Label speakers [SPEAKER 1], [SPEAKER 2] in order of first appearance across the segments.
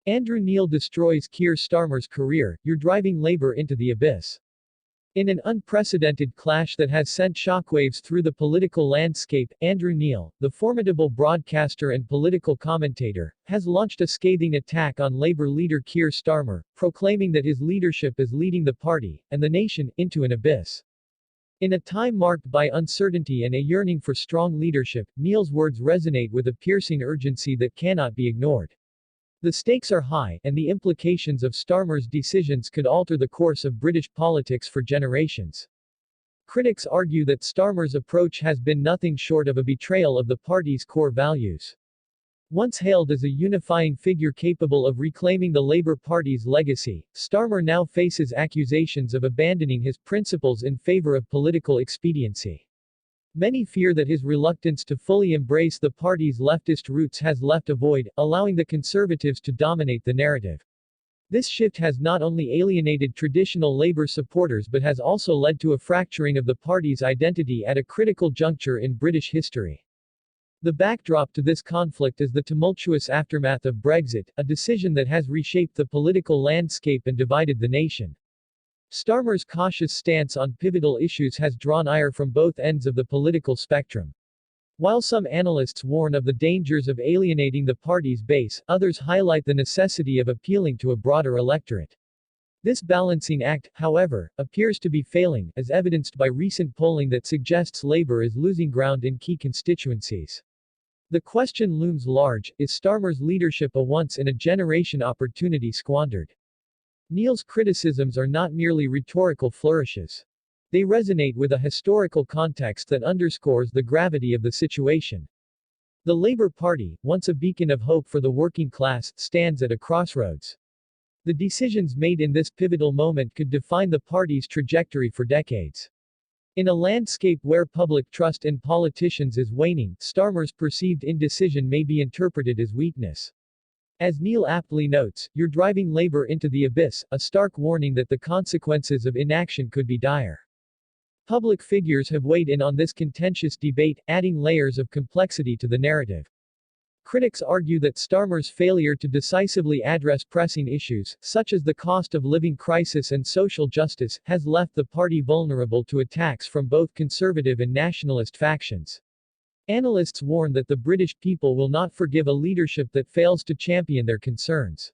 [SPEAKER 1] Andrew Neil destroys Keir Starmer's career, you're driving Labour into the abyss. In an unprecedented clash that has sent shockwaves through the political landscape, Andrew Neil, the formidable broadcaster and political commentator, has launched a scathing attack on Labour leader Keir Starmer, proclaiming that his leadership is leading the party, and the nation, into an abyss. In a time marked by uncertainty and a yearning for strong leadership, Neil's words resonate with a piercing urgency that cannot be ignored. The stakes are high, and the implications of Starmer's decisions could alter the course of British politics for generations. Critics argue that Starmer's approach has been nothing short of a betrayal of the party's core values. Once hailed as a unifying figure capable of reclaiming the Labour Party's legacy, Starmer now faces accusations of abandoning his principles in favour of political expediency. Many fear that his reluctance to fully embrace the party's leftist roots has left a void, allowing the Conservatives to dominate the narrative. This shift has not only alienated traditional Labour supporters but has also led to a fracturing of the party's identity at a critical juncture in British history. The backdrop to this conflict is the tumultuous aftermath of Brexit, a decision that has reshaped the political landscape and divided the nation. Starmer's cautious stance on pivotal issues has drawn ire from both ends of the political spectrum. While some analysts warn of the dangers of alienating the party's base, others highlight the necessity of appealing to a broader electorate. This balancing act, however, appears to be failing, as evidenced by recent polling that suggests Labour is losing ground in key constituencies. The question looms large: is Starmer's leadership a once-in-a-generation opportunity squandered? Neil's criticisms are not merely rhetorical flourishes. They resonate with a historical context that underscores the gravity of the situation. The Labour Party, once a beacon of hope for the working class, stands at a crossroads. The decisions made in this pivotal moment could define the party's trajectory for decades. In a landscape where public trust in politicians is waning, Starmer's perceived indecision may be interpreted as weakness. As Neil aptly notes, you're driving Labour into the abyss, a stark warning that the consequences of inaction could be dire. Public figures have weighed in on this contentious debate, adding layers of complexity to the narrative. Critics argue that Starmer's failure to decisively address pressing issues, such as the cost of living crisis and social justice, has left the party vulnerable to attacks from both conservative and nationalist factions. Analysts warn that the British people will not forgive a leadership that fails to champion their concerns.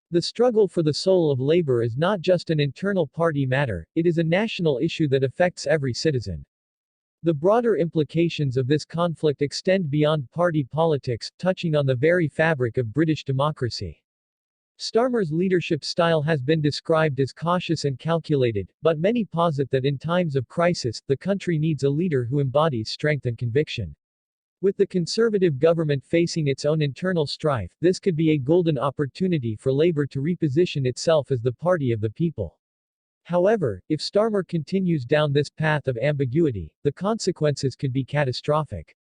[SPEAKER 1] The struggle for the soul of Labour is not just an internal party matter, it is a national issue that affects every citizen. The broader implications of this conflict extend beyond party politics, touching on the very fabric of British democracy. Starmer's leadership style has been described as cautious and calculated, but many posit that in times of crisis, the country needs a leader who embodies strength and conviction. With the Conservative government facing its own internal strife, this could be a golden opportunity for Labour to reposition itself as the party of the people. However, if Starmer continues down this path of ambiguity, the consequences could be catastrophic.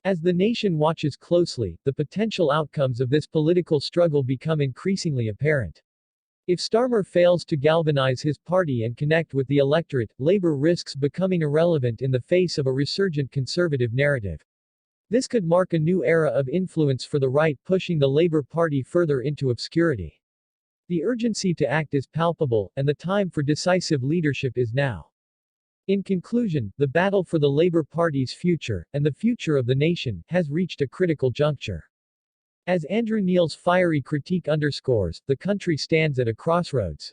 [SPEAKER 1] As the nation watches closely, the potential outcomes of this political struggle become increasingly apparent. If Starmer fails to galvanize his party and connect with the electorate, Labour risks becoming irrelevant in the face of a resurgent Conservative narrative. This could mark a new era of influence for the right, pushing the Labour Party further into obscurity. The urgency to act is palpable, and the time for decisive leadership is now. In conclusion, the battle for the Labour Party's future, and the future of the nation, has reached a critical juncture. As Andrew Neil's fiery critique underscores, the country stands at a crossroads.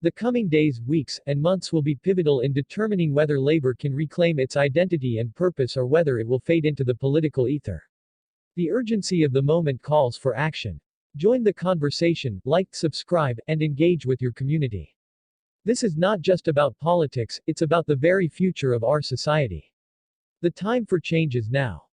[SPEAKER 1] The coming days, weeks, and months will be pivotal in determining whether Labour can reclaim its identity and purpose or whether it will fade into the political ether. The urgency of the moment calls for action. Join the conversation, like, subscribe, and engage with your community. This is not just about politics, it's about the very future of our society. The time for change is now.